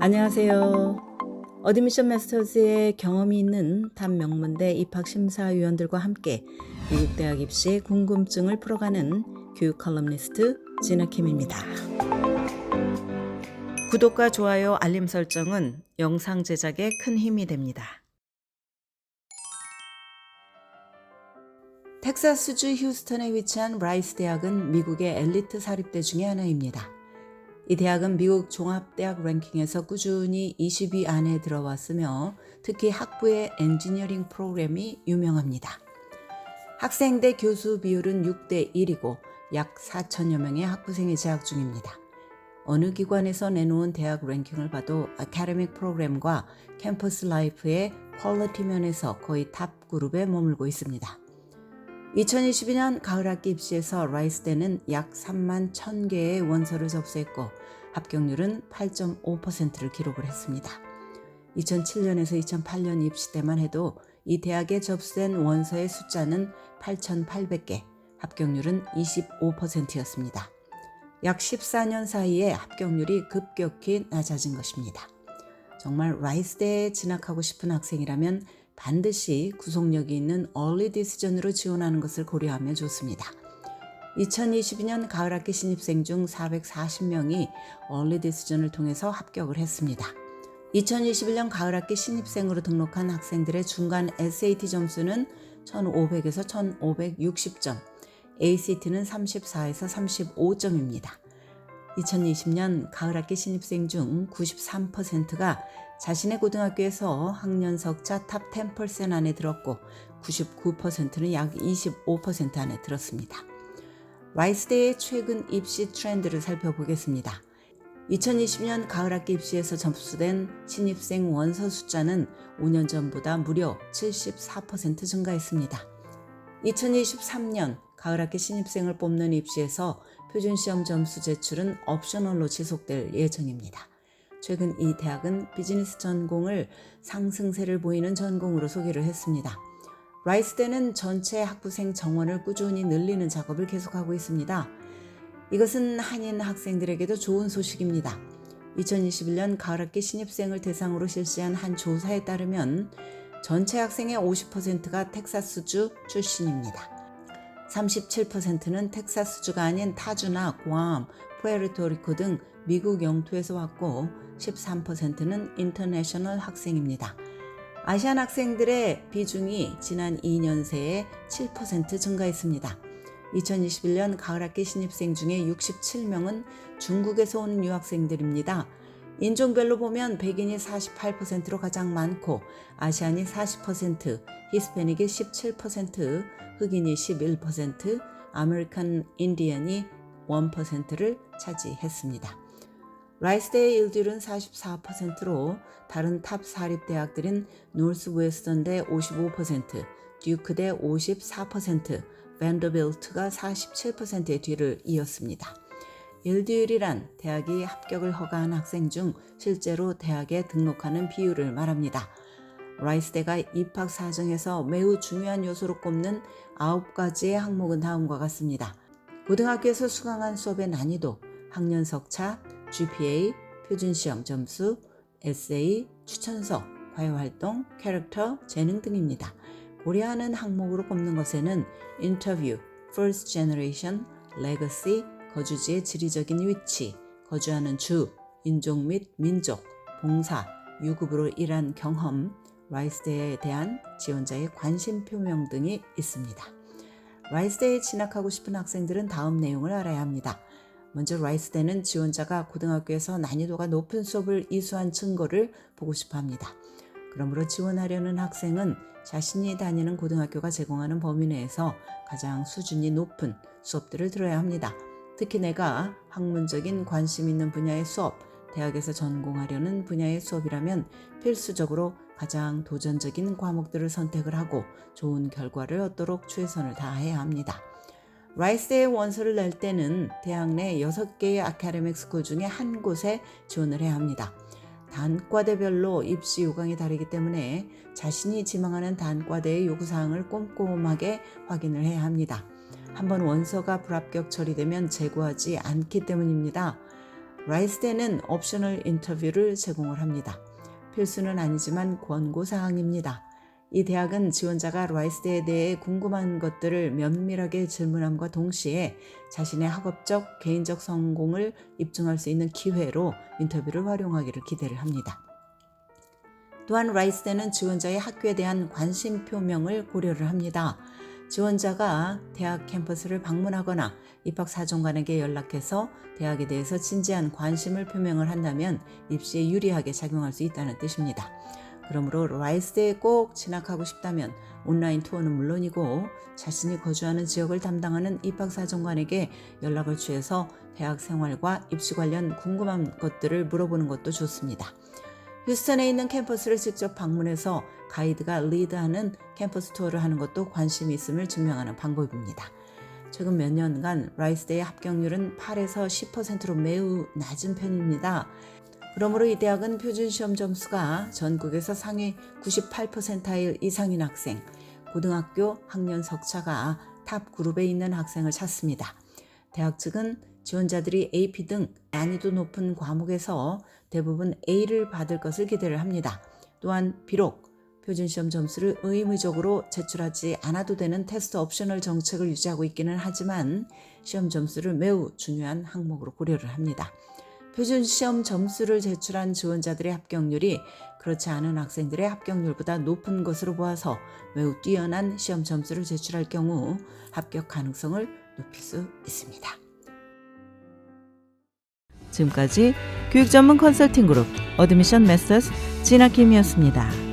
안녕하세요. 어드미션 마스터즈에 경험이 있는 단명문대 입학심사위원들과 함께 미국 대학 입시의 궁금증을 풀어가는 교육 컬럼니스트 진아킴입니다. 구독과 좋아요, 알림 설정은 영상 제작에 큰 힘이 됩니다. 텍사스주 휴스턴에 위치한 라이스 대학은 미국의 엘리트 사립대 중에 하나입니다. 이 대학은 미국 종합대학 랭킹에서 꾸준히 20위 안에 들어왔으며 특히 학부의 엔지니어링 프로그램이 유명합니다. 학생 대 교수 비율은 6대 1이고 약 4천여 명의 학부생이 재학 중입니다. 어느 기관에서 내놓은 대학 랭킹을 봐도 아카데믹 프로그램과 캠퍼스 라이프의 퀄리티 면에서 거의 탑 그룹에 머물고 있습니다. 2022년 가을학기 입시에서 라이스대는 약 3만 1,000개의 원서를 접수했고 합격률은 8.5%를 기록을 했습니다. 2007년에서 2008년 입시 때만 해도 이 대학에 접수된 원서의 숫자는 8,800개, 합격률은 25%였습니다. 약 14년 사이에 합격률이 급격히 낮아진 것입니다. 정말 라이스대에 진학하고 싶은 학생이라면 반드시 구속력이 있는 early decision으로 지원하는 것을 고려하면 좋습니다. 2022년 가을학기 신입생 중 440명이 early decision을 통해서 합격을 했습니다. 2021년 가을학기 신입생으로 등록한 학생들의 중간 SAT 점수는 1,500에서 1,560점, ACT는 34에서 35점입니다. 2020년 가을학기 신입생 중 93%가 자신의 고등학교에서 학년 석차 탑 10% 안에 들었고 99%는 약 25% 안에 들었습니다. 라이스대의 최근 입시 트렌드를 살펴보겠습니다. 2020년 가을학기 입시에서 접수된 신입생 원서 숫자는 5년 전보다 무려 74% 증가했습니다. 2023년 가을학기 신입생을 뽑는 입시에서 표준시험 점수 제출은 옵셔널로 지속될 예정입니다. 최근 이 대학은 비즈니스 전공을 상승세를 보이는 전공으로 소개를 했습니다. 라이스대는 전체 학부생 정원을 꾸준히 늘리는 작업을 계속하고 있습니다. 이것은 한인 학생들에게도 좋은 소식입니다. 2021년 가을학기 신입생을 대상으로 실시한 한 조사에 따르면 전체 학생의 50%가 텍사스주 출신입니다. 37%는 텍사스주가 아닌 타주나 구암, 푸에르토리코 등 미국 영토에서 왔고 13%는 인터내셔널 학생입니다. 아시안 학생들의 비중이 지난 2년 새에 7% 증가했습니다. 2021년 가을학기 신입생 중에 67명은 중국에서 온 유학생들입니다. 인종별로 보면 백인이 48%로 가장 많고 아시안이 40%, 히스패닉이 17%, 흑인이 11%, 아메리칸 인디언이 1%를 차지했습니다. 라이스대의 일들은 44%로 다른 탑 사립대학들인 노스웨스턴대 55%, 듀크대 54%, 밴더빌트가 47%의 뒤를 이었습니다. 일듀일이란 대학이 합격을 허가한 학생 중 실제로 대학에 등록하는 비율을 말합니다. 라이스대가 입학 사정에서 매우 중요한 요소로 꼽는 9가지의 항목은 다음과 같습니다. 고등학교에서 수강한 수업의 난이도, 학년 석차, GPA, 표준시험 점수, 에세이, 추천서, 과외활동, 캐릭터, 재능 등입니다. 고려하는 항목으로 꼽는 것에는 인터뷰, first generation, legacy, 거주지의 지리적인 위치, 거주하는 주, 인종 및 민족, 봉사, 유급으로 일한 경험, 라이스대에 대한 지원자의 관심 표명 등이 있습니다. 라이스대에 진학하고 싶은 학생들은 다음 내용을 알아야 합니다. 먼저 라이스대는 지원자가 고등학교에서 난이도가 높은 수업을 이수한 증거를 보고 싶어 합니다. 그러므로 지원하려는 학생은 자신이 다니는 고등학교가 제공하는 범위 내에서 가장 수준이 높은 수업들을 들어야 합니다. 특히 내가 학문적인 관심 있는 분야의 수업, 대학에서 전공하려는 분야의 수업이라면 필수적으로 가장 도전적인 과목들을 선택을 하고 좋은 결과를 얻도록 최선을 다해야 합니다. 라이스대의 원서를 낼 때는 대학 내 6개의 아카데믹 스쿨 중에 한 곳에 지원을 해야 합니다. 단과대별로 입시 요강이 다르기 때문에 자신이 지망하는 단과대의 요구사항을 꼼꼼하게 확인을 해야 합니다. 한번 원서가 불합격 처리되면 재고하지 않기 때문입니다. 라이스대는 옵셔널 인터뷰를 제공을 합니다. 필수는 아니지만 권고사항입니다. 이 대학은 지원자가 라이스대에 대해 궁금한 것들을 면밀하게 질문함과 동시에 자신의 학업적, 개인적 성공을 입증할 수 있는 기회로 인터뷰를 활용하기를 기대를 합니다. 또한 라이스대는 지원자의 학교에 대한 관심 표명을 고려를 합니다. 지원자가 대학 캠퍼스를 방문하거나 입학사정관에게 연락해서 대학에 대해서 진지한 관심을 표명을 한다면 입시에 유리하게 작용할 수 있다는 뜻입니다. 그러므로 라이스대에 꼭 진학하고 싶다면 온라인 투어는 물론이고 자신이 거주하는 지역을 담당하는 입학사정관에게 연락을 취해서 대학 생활과 입시 관련 궁금한 것들을 물어보는 것도 좋습니다. 휴스턴에 있는 캠퍼스를 직접 방문해서 가이드가 리드하는 캠퍼스 투어를 하는 것도 관심이 있음을 증명하는 방법입니다. 최근 몇 년간 라이스대의 합격률은 8에서 10%로 매우 낮은 편입니다. 그러므로 이 대학은 표준시험 점수가 전국에서 상위 98%일 이상인 학생, 고등학교 학년 석차가 탑 그룹에 있는 학생을 찾습니다. 대학 측은 지원자들이 AP 등 난이도 높은 과목에서 대부분 A를 받을 것을 기대를 합니다. 또한 비록 표준시험 점수를 의무적으로 제출하지 않아도 되는 테스트 옵셔널 정책을 유지하고 있기는 하지만 시험 점수를 매우 중요한 항목으로 고려를 합니다. 표준시험 점수를 제출한 지원자들의 합격률이 그렇지 않은 학생들의 합격률보다 높은 것으로 보아서 매우 뛰어난 시험 점수를 제출할 경우 합격 가능성을 높일 수 있습니다. 지금까지 교육 전문 컨설팅 그룹 어드미션 메서스 진아킴이었습니다.